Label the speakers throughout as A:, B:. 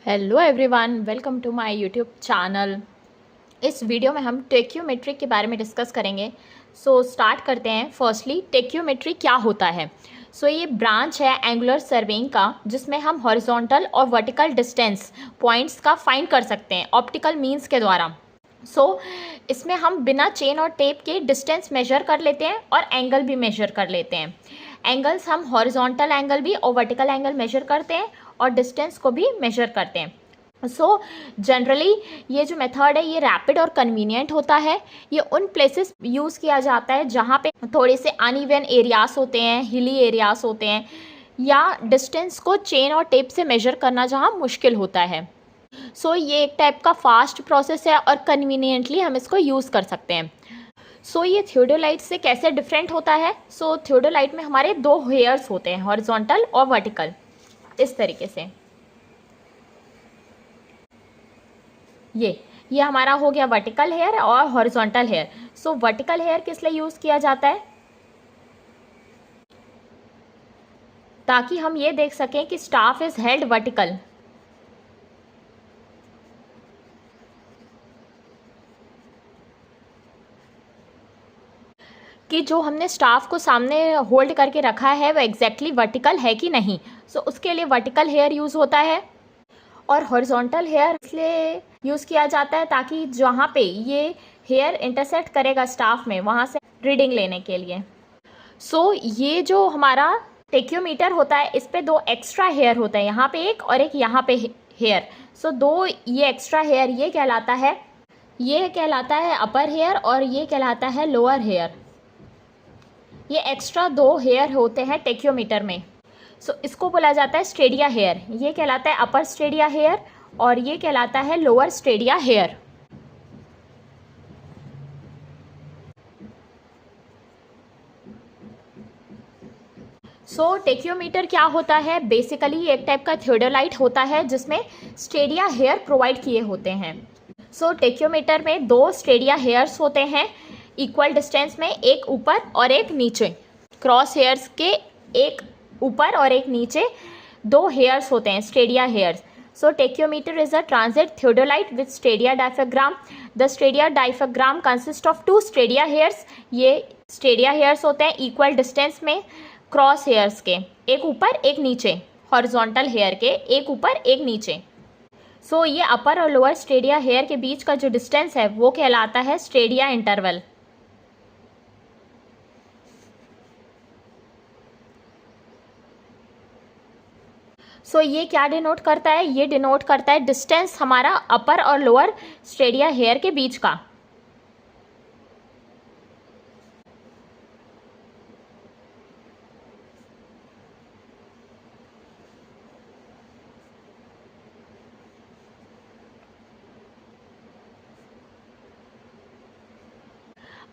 A: Hello everyone, welcome to my YouTube channel. इस video में हम टेक्योमेट्री के बारे में डिस्कस करेंगे। स्टार्ट करते हैं। फर्स्टली, टेक्योमेट्री क्या होता है? ये ब्रांच है एंगुलर सर्वेइंग का, जिसमें हम हॉरिजॉन्टल और वर्टिकल डिस्टेंस पॉइंट्स का फाइंड कर सकते हैं ऑप्टिकल मीन्स के द्वारा। इसमें हम बिना चेन और टेप के डिस्टेंस मेजर कर लेते हैं और एंगल भी मेजर कर लेते हैं। एंगल्स हम हॉरिजॉन्टल एंगल भी और वर्टिकल एंगल मेजर करते हैं और डिस्टेंस को भी मेजर करते हैं। जनरली ये जो मेथड है ये रैपिड और कन्वीनियंट होता है। ये उन प्लेसेस यूज़ किया जाता है जहाँ पे थोड़े से अनइवन एरियाज होते हैं, हिली एरियाज होते हैं, या डिस्टेंस को चेन और टेप से मेजर करना जहाँ मुश्किल होता है। ये एक टाइप का फास्ट प्रोसेस है और कन्वीनियंटली हम इसको यूज़ कर सकते हैं। ये थियोडोलाइट से कैसे डिफरेंट होता है? थियोडोलाइट में हमारे दो हेयर्स होते हैं, हॉरिजॉन्टल और वर्टिकल, इस तरीके से। ये हमारा हो गया वर्टिकल हेयर और हॉरिजॉन्टल हेयर। वर्टिकल हेयर किस लिए यूज़ किया जाता है? ताकि हम ये देख सकें कि स्टाफ इज हेल्ड वर्टिकल। कि जो हमने स्टाफ को सामने होल्ड करके रखा है वो एग्जैक्टली वर्टिकल है कि नहीं। उसके लिए वर्टिकल हेयर यूज़ होता है। और हॉरिजॉन्टल हेयर इसलिए यूज़ किया जाता है ताकि जहाँ पे ये हेयर इंटरसेक्ट करेगा स्टाफ में, वहाँ से रीडिंग लेने के लिए। ये जो हमारा टेक्योमीटर होता है, इस पे दो एक्स्ट्रा हेयर होता है, यहाँ पे एक और एक यहाँ पे हेयर। दो ये एक्स्ट्रा हेयर ये कहलाता है अपर हेयर और ये कहलाता है लोअर हेयर। ये एक्स्ट्रा दो हेयर होते हैं टेक्योमीटर में। इसको बोला जाता है स्टेडिया हेयर। ये कहलाता है अपर स्टेडिया हेयर और ये कहलाता है लोअर स्टेडिया हेयर। टेक्योमीटर क्या होता है? बेसिकली एक टाइप का थियोडोलाइट होता है जिसमें स्टेडिया हेयर प्रोवाइड किए होते हैं। टेक्योमीटर में दो स्टेडिया हेयर्स होते हैं इक्वल डिस्टेंस में, एक ऊपर और एक नीचे। क्रॉस हेयर्स के एक ऊपर और एक नीचे दो हेयर्स होते हैं, stadia hairs. Tacheometer is a transit theodolite with stadia diaphragm. The stadia diaphragm consist of two stadia hairs. ये स्टेडिया हेयर्स होते हैं इक्वल डिस्टेंस में क्रॉस हेयर्स के, एक ऊपर एक नीचे, हॉरिजॉन्टल हेयर के एक ऊपर एक नीचे। ये अपर और लोअर स्टेडिया हेयर के बीच का जो डिस्टेंस है वो कहलाता है स्टेडिया इंटरवल। ये क्या डिनोट करता है? ये डिनोट करता है डिस्टेंस हमारा अपर और लोअर स्टेडिया हेयर के बीच का।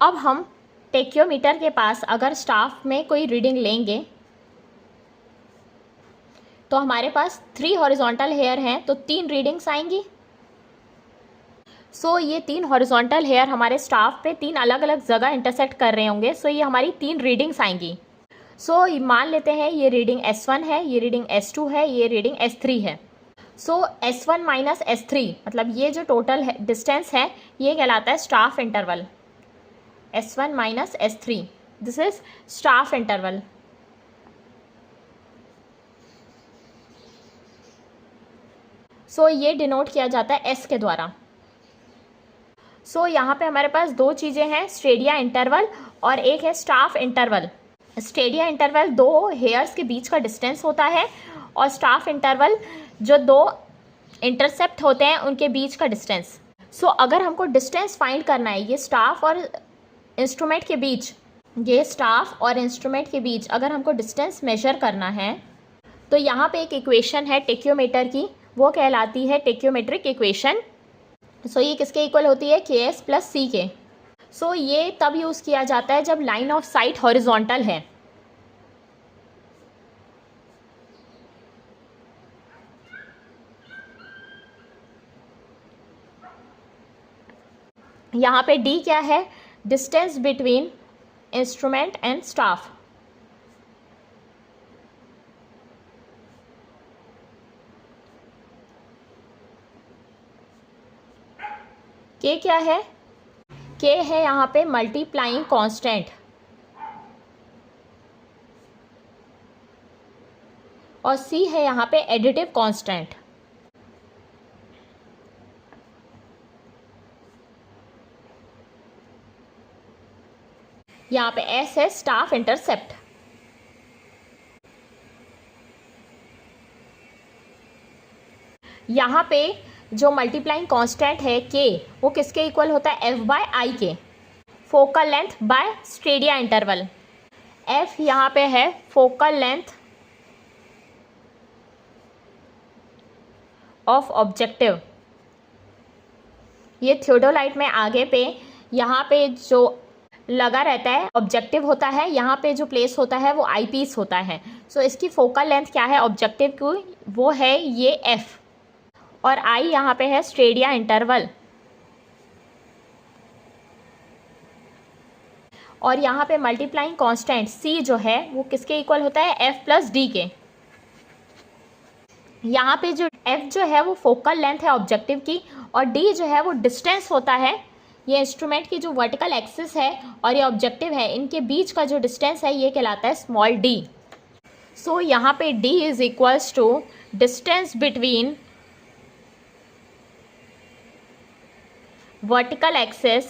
A: अब हम टेक्योमीटर के पास अगर स्टाफ में कोई रीडिंग लेंगे तो हमारे पास 3 हॉरिजॉन्टल हेयर हैं, तो 3 रीडिंग्स आएंगी। ये 3 हॉरिजॉन्टल हेयर हमारे स्टाफ पे 3 अलग अलग जगह इंटरसेक्ट कर रहे होंगे। ये हमारी 3 रीडिंग्स आएंगी। मान लेते हैं ये रीडिंग S1 है, ये रीडिंग S2 है, ये रीडिंग S3 है। S1 माइनस S3 मतलब ये जो टोटल डिस्टेंस है ये कहलाता है staff interval. S1 minus S3, this is staff interval. ये डिनोट किया जाता है S के द्वारा। यहाँ पे हमारे पास दो चीज़ें हैं, स्टेडिया इंटरवल और एक है स्टाफ इंटरवल। स्टेडिया इंटरवल दो हेयर्स के बीच का डिस्टेंस होता है और स्टाफ इंटरवल जो दो इंटरसेप्ट होते हैं उनके बीच का डिस्टेंस। अगर हमको डिस्टेंस फाइंड करना है, ये स्टाफ और इंस्ट्रूमेंट के बीच अगर हमको डिस्टेंस मेजर करना है तो यहाँ पे एक इक्वेशन है टेक्योमीटर की, वो कहलाती है टेक्योमेट्रिक इक्वेशन। ये किसके इक्वल होती है? KS प्लस C के। ये तब यूज़ किया जाता है जब लाइन ऑफ साइट हॉरिजॉन्टल है। यहाँ पे D क्या है? Distance between instrument and staff. के क्या है? के है यहाँ पे मल्टीप्लाइंग कांस्टेंट, और सी है यहाँ पे एडिटिव कांस्टेंट। यहाँ पे एस है स्टाफ इंटरसेप्ट। यहाँ पे जो मल्टीप्लाइंग कांस्टेंट है के, वो किसके इक्वल होता है? एफ बाय आई के, focal length bye Stadia interval. F यहाँ पे है फोकल लेंथ ऑफ ऑब्जेक्टिव। ये थियोडोलाइट में आगे पे यहाँ पे जो लगा रहता है ऑब्जेक्टिव होता है, यहाँ पे जो प्लेस होता है वो आई पीस होता है। सो इसकी फोकल लेंथ क्या है ऑब्जेक्टिव की? वो है ये एफ, और आई यहाँ पे है स्टेडिया इंटरवल, और यहाँ पे मल्टीप्लाइंग कांस्टेंट सी जो है वो किसके इक्वल होता है? एफ प्लस डी के। यहाँ पे जो एफ जो है वो फोकल लेंथ है ऑब्जेक्टिव की, और डी जो है वो डिस्टेंस होता है। ये इंस्ट्रूमेंट की जो वर्टिकल एक्सिस है और ये ऑब्जेक्टिव है, इनके बीच का जो डिस्टेंस है ये कहलाता है स्मॉल डी। सो यहाँ पे D is equals to distance between vertical axis,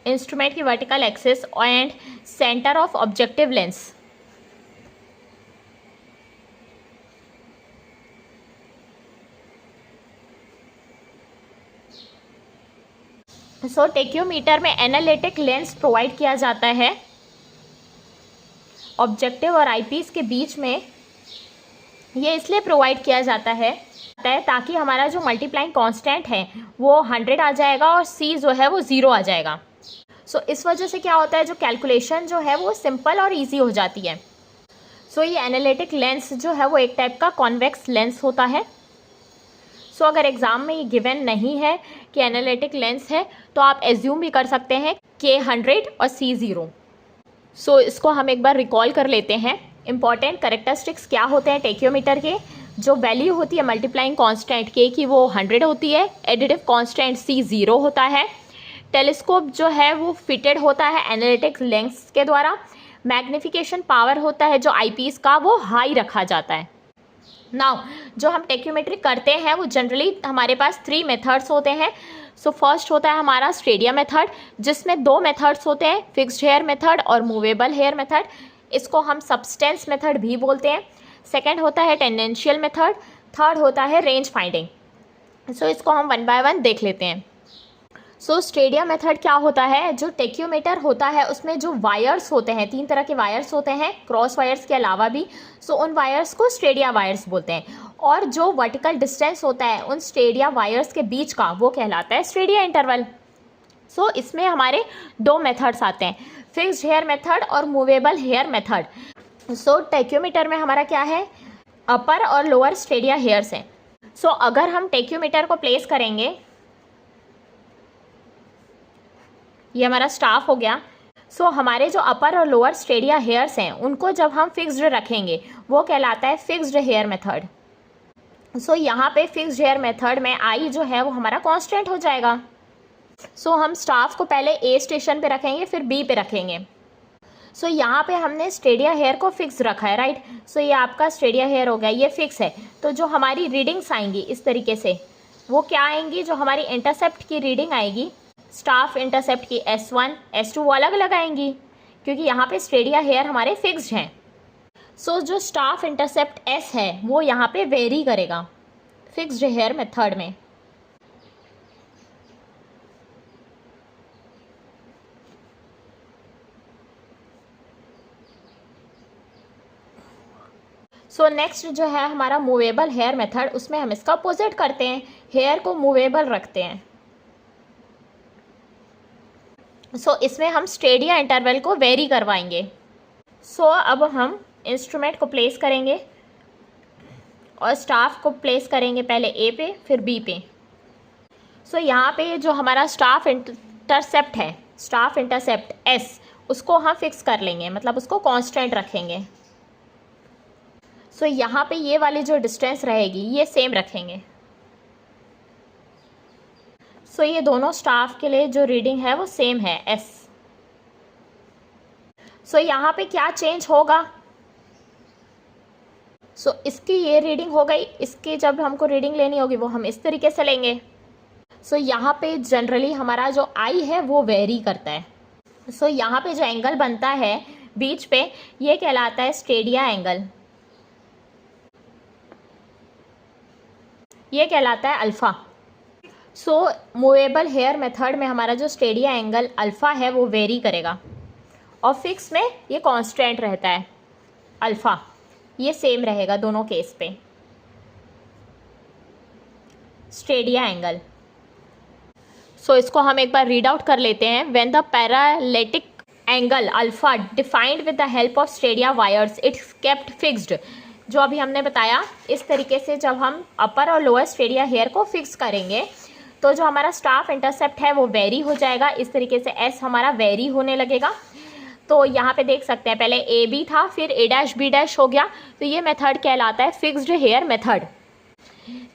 A: instrument की vertical axis and centre of objective lens. So tacheometer में एनालिटिक लेंस प्रोवाइड किया जाता है ऑब्जेक्टिव और आईपीस के बीच में। ये इसलिए प्रोवाइड किया जाता है ताकि हमारा जो मल्टीप्लाइंग कांस्टेंट है वो 100 आ जाएगा और सी जो है वो 0 आ जाएगा। सो इस वजह से क्या होता है, जो कैलकुलेशन जो है वो सिंपल और ईजी हो जाती है। सो ये एनालिटिक लेंस जो है वो एक टाइप का कॉन्वेक्स लेंस होता है। सो अगर एग्ज़ाम में ये गिवन नहीं है कि एनालिटिक लेंस है, तो आप एज्यूम भी कर सकते हैं के 100 और सी 0। सो इसको हम एक बार रिकॉल कर लेते हैं। इंपॉर्टेंट कैरेक्टरिस्टिक्स क्या होते हैं टेक्योमीटर के? जो वैल्यू होती है मल्टीप्लाइंग कांस्टेंट के की वो 100 होती है, एडिटिव कांस्टेंट सी 0 होता है, टेलीस्कोप जो है वो फिटेड होता है एनालिटिक लेंस के द्वारा, मैग्निफिकेशन पावर होता है जो आईपीस का वो हाई रखा जाता है। नाउ जो हम टेक्योमेट्री करते हैं वो जनरली हमारे पास 3 मेथड्स होते हैं। सो फर्स्ट होता है हमारा स्टेडिया मेथड, जिसमें 2 मेथड्स होते हैं, फिक्स्ड हेयर मेथड और मूवेबल हेयर मेथड। इसको हम सब्सटेंस मेथड भी बोलते हैं। सेकंड होता है टेंडेंशियल मेथड, थर्ड होता है रेंज फाइंडिंग। सो इसको हम 1 बाय 1 देख लेते हैं। सो स्टेडिया मेथड क्या होता है? जो टेक्योमीटर होता है उसमें जो वायर्स होते हैं, 3 तरह के वायर्स होते हैं क्रॉस वायर्स के अलावा भी। सो उन वायर्स को स्टेडिया वायर्स बोलते हैं, और जो वर्टिकल डिस्टेंस होता है उन स्टेडिया वायर्स के बीच का वो कहलाता है स्टेडिया इंटरवल। सो इसमें हमारे 2 मेथड्स आते हैं, फिक्स्ड हेयर मेथड और मूवेबल हेयर मेथड। सो टेक्योमीटर में हमारा क्या है? अपर और लोअर स्टेडिया हेयर्स हैं। सो अगर हम टेक्योमीटर को प्लेस करेंगे, ये हमारा स्टाफ हो गया। सो हमारे जो अपर और लोअर स्टेडिया हेयर्स हैं उनको जब हम फिक्स्ड रखेंगे वो कहलाता है फिक्स्ड हेयर मेथड। सो यहाँ पे फिक्स्ड हेयर मेथड में आई जो है वो हमारा कांस्टेंट हो जाएगा। सो हम स्टाफ को पहले ए स्टेशन पे रखेंगे, फिर बी पे रखेंगे। सो यहाँ पे हमने स्टेडिया हेयर को फिक्स रखा है, राइट। सो ये आपका स्टेडिया हेयर हो गया, ये फिक्स है। तो जो हमारी रीडिंग्स आएंगी इस तरीके से, वो क्या आएंगी? जो हमारी इंटरसेप्ट की रीडिंग आएगी, स्टाफ इंटरसेप्ट की S1, S2 वो अलग अलग आएंगी, क्योंकि यहाँ पे स्टेडिया हेयर हमारे फिक्स्ड हैं। सो जो स्टाफ इंटरसेप्ट S है वो यहाँ पे वेरी करेगा फिक्स्ड हेयर मेथड में। सो नेक्स्ट जो है हमारा मूवेबल हेयर मेथड, उसमें हम इसका अपोजिट करते हैं, हेयर को मूवेबल रखते हैं। सो इसमें हम स्टेडिया इंटरवल को वेरी करवाएंगे। सो अब हम इंस्ट्रूमेंट को प्लेस करेंगे और स्टाफ को प्लेस करेंगे पहले ए पे फिर बी पे। सो यहाँ पे जो हमारा स्टाफ इंटरसेप्ट है, स्टाफ इंटरसेप्ट एस, उसको हम फिक्स कर लेंगे, मतलब उसको कांस्टेंट रखेंगे। सो यहाँ पे ये वाली जो डिस्टेंस रहेगी ये सेम रखेंगे। सो ये दोनों स्टाफ के लिए जो रीडिंग है वो सेम है एस। सो यहाँ पे क्या चेंज होगा? सो इसकी ये रीडिंग हो गई, इसकी जब हमको रीडिंग लेनी होगी वो हम इस तरीके से लेंगे। सो यहाँ पे जनरली हमारा जो आई है वो वेरी करता है। सो यहाँ पे जो एंगल बनता है बीच पे ये कहलाता है स्टेडिया एंगल, ये कहलाता है अल्फ़ा। सो मूवेबल हेयर मेथड में हमारा जो स्टेडिया एंगल अल्फ़ा है वो वेरी करेगा और फिक्स में ये कांस्टेंट रहता है अल्फ़ा, ये सेम रहेगा दोनों केस पे स्टेडिया एंगल। सो इसको हम एक बार रीड आउट कर लेते हैं। When the parallactic angle alpha defined with the help of stadia wires it's kept fixed. जो अभी हमने बताया इस तरीके से जब हम अपर और लोअर स्टेडिया हेयर को फिक्स करेंगे तो जो हमारा स्टाफ इंटरसेप्ट है वो वेरी हो जाएगा। इस तरीके से एस हमारा वेरी होने लगेगा। तो यहाँ पे देख सकते हैं पहले ए बी था, फिर ए डैश बी डैश हो गया, तो ये मेथड कहलाता है फिक्स्ड हेयर मेथड।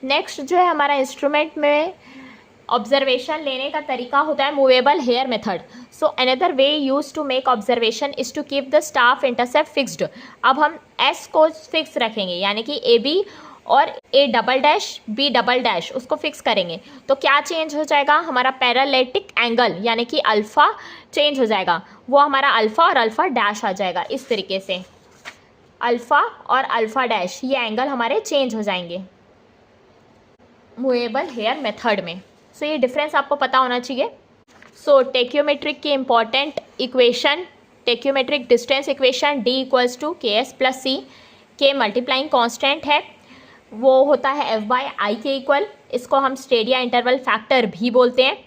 A: नेक्स्ट जो है हमारा इंस्ट्रूमेंट में ऑब्जर्वेशन लेने का तरीका होता है movable hair method. So another way use to make observation is to keep the staff intercept fixed. अब हम एस को फिक्स रखेंगे यानी कि ए बी और A double dash B double dash उसको फिक्स करेंगे तो क्या चेंज हो जाएगा? हमारा पैरालेटिक एंगल यानी कि अल्फ़ा चेंज हो जाएगा, वो हमारा अल्फ़ा और अल्फ़ा डैश आ जाएगा। इस तरीके से अल्फ़ा और अल्फ़ा डैश ये एंगल हमारे चेंज हो जाएंगे मूवेबल हेयर मेथड में। सो ये डिफरेंस आपको पता होना चाहिए। सो टेक्योमेट्रिक की important equation, tacheometric distance equation D equals to K S plus C. K multiplying constant है वो होता है एफ बाई आई के इक्वल। इसको हम स्टेडिया इंटरवल फैक्टर भी बोलते हैं।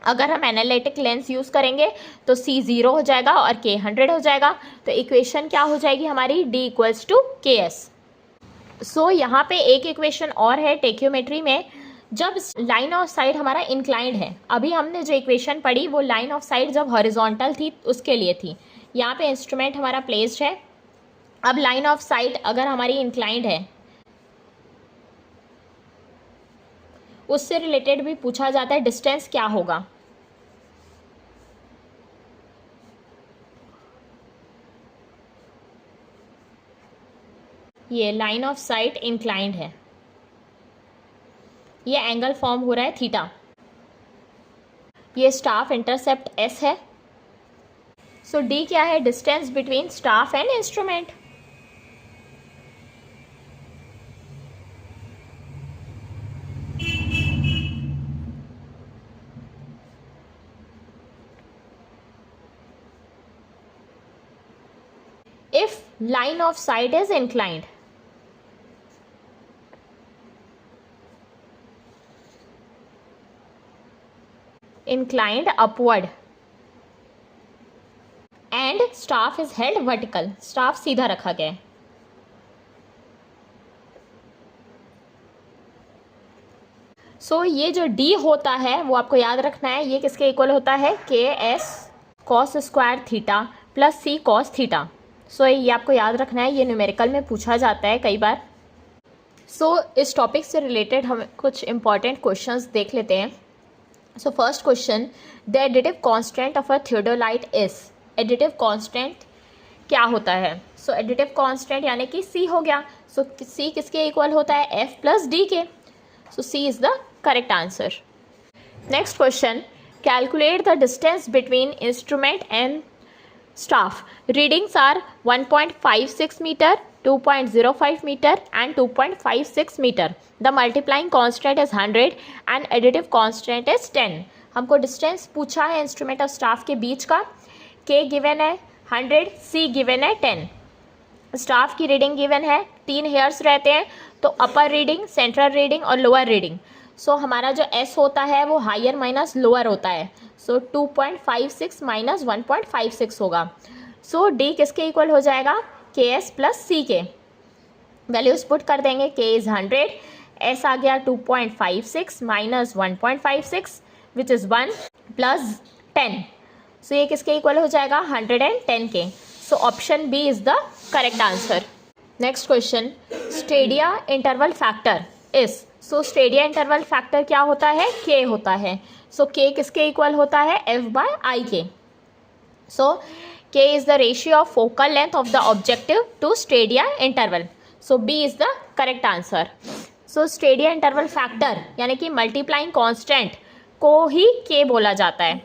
A: अगर हम एनालिटिक लेंस यूज़ करेंगे तो C 0 हो जाएगा और K 100 हो जाएगा। तो इक्वेशन क्या हो जाएगी हमारी? D equals to K S. सो यहाँ पे एक इक्वेशन और है टेक्योमेट्री में, जब लाइन ऑफ साइड हमारा इंक्लाइंड है। अभी हमने जो इक्वेशन पढ़ी वो लाइन ऑफ साइड जब हॉरिजॉन्टल थी उसके लिए थी। यहाँ पे इंस्ट्रूमेंट हमारा प्लेस्ड है। अब लाइन ऑफ साइड अगर हमारी इंक्लाइंड है उससे रिलेटेड भी पूछा जाता है डिस्टेंस क्या होगा। ये लाइन ऑफ साइट इंक्लाइंड है, ये एंगल फॉर्म हो रहा है थीटा। ये स्टाफ इंटरसेप्ट एस है। सो डी क्या है? Distance between staff and instrument. If line of sight is inclined, upward and staff is held vertical, staff सीधा रखा गया है। सो ये जो D होता है वो आपको याद रखना है, ये किसके इक्वल होता है? K S cos square theta plus C cos theta. So ये आपको याद रखना है, ये न्यूमेरिकल में पूछा जाता है कई बार। सो इस टॉपिक से रिलेटेड हम कुछ इंपॉर्टेंट क्वेश्चंस देख लेते हैं। So first question, the additive constant of a theodolite is. Additive constant क्या होता है? सो एडिटिव कांस्टेंट यानी कि C हो गया। सो C किसके इक्वल होता है? F प्लस D के। सो C is the correct answer. Next question, calculate the distance between instrument and staff. Readings are 1.56 meter, 2.05 meter and 2.56 meter. The multiplying constant is 100 and additive constant is 10. हमको distance पूछा है instrument और staff के बीच का। K given है 100, C given है 10। Staff की reading given है, 3 हेयर्स रहते हैं तो अपर रीडिंग, सेंट्रल रीडिंग और लोअर रीडिंग। सो हमारा जो S होता है वो हायर माइनस लोअर होता है। सो 2.56 माइनस 1.56 होगा। सो D किसके इक्वल हो जाएगा? के एस प्लस सी के। वैल्यूज पुट कर देंगे। K इज़ 100, S आ गया 2.56 minus 1.56 which is 1 plus 10। So ये किसके इक्वल हो जाएगा? 110 के। सो option B is the correct answer. Next question, stadia interval factor is, so Stadia interval factor क्या होता है, k होता है. सो k किसके इक्वल होता है, f/i के. सो k is the ratio of focal length of the objective to stadia interval. So B is the correct answer. So stadia interval factor यानी कि multiplying constant को ही k बोला जाता है.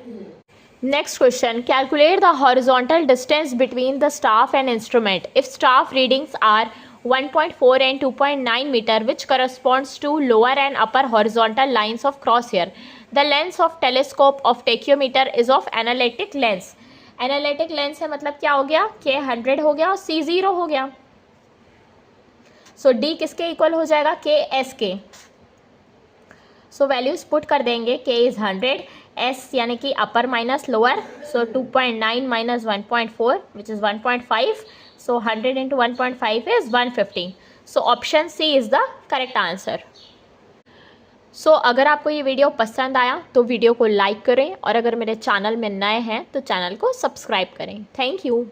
A: Next question, calculate the horizontal distance between the staff and instrument. If staff readings are 1.4 and 2.9 meter, which corresponds to lower and upper horizontal lines of crosshair. The lens of telescope of tachyometer is of analytic lens. Analytic lens है मतलब क्या हो गया, k 100 हो गया और c 0 हो गया. So d किसके इक्वल हो जाएगा, k s के. सो वैल्यूज पुट कर देंगे, k इज़ 100, s यानी कि upper minus lower. So 2.9 minus 1.4 which is 1.5. So 100 into 1.5 is 150. So option C is the correct answer. So अगर आपको ये वीडियो पसंद आया तो वीडियो को लाइक करें और अगर मेरे चैनल में नए हैं तो चैनल को सब्सक्राइब करें. Thank you.